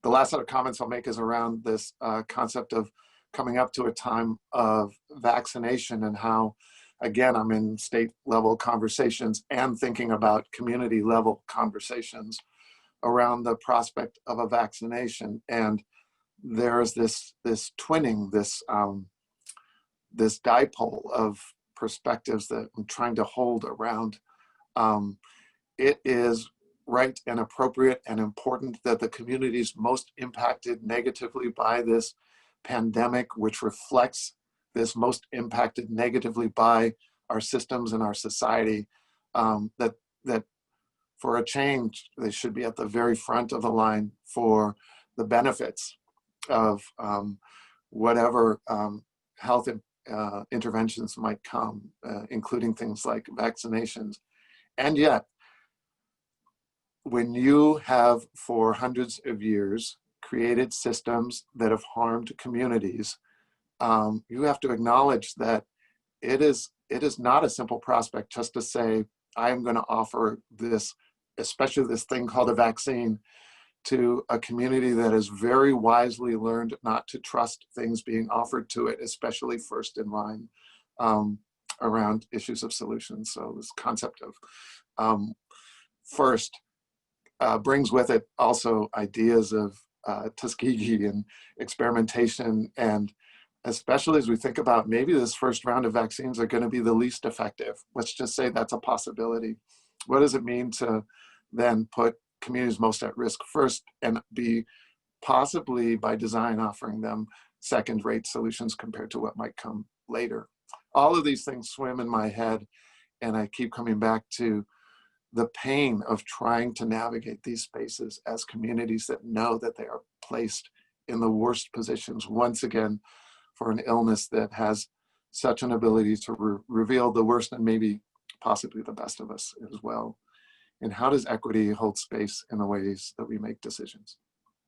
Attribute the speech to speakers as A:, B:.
A: the last set of comments I'll make is around this concept of coming up to a time of vaccination, and how, again, I'm in state level conversations and thinking about community level conversations around the prospect of a vaccination. And there's this twinning, this dipole of perspectives that I'm trying to hold around. It is right and appropriate and important that the communities most impacted negatively by this pandemic, which reflects this most impacted negatively by our systems and our society, that for a change, they should be at the very front of the line for the benefits of whatever health interventions might come, including things like vaccinations. And yet, when you have for hundreds of years created systems that have harmed communities, you have to acknowledge that it is not a simple prospect just to say, I am going to offer this, especially this thing called a vaccine, to a community that has very wisely learned not to trust things being offered to it, especially first in line around issues of solutions. So this concept of first brings with it also ideas of Tuskegee and experimentation, and especially as we think about maybe this first round of vaccines are going to be the least effective. Let's just say that's a possibility. What does it mean to then put communities most at risk first, and be possibly by design offering them second-rate solutions compared to what might come later? All of these things swim in my head, and I keep coming back to the pain of trying to navigate these spaces as communities that know that they are placed in the worst positions once again for an illness that has such an ability to reveal the worst and maybe possibly the best of us as well. And how does equity hold space in the ways that we make decisions?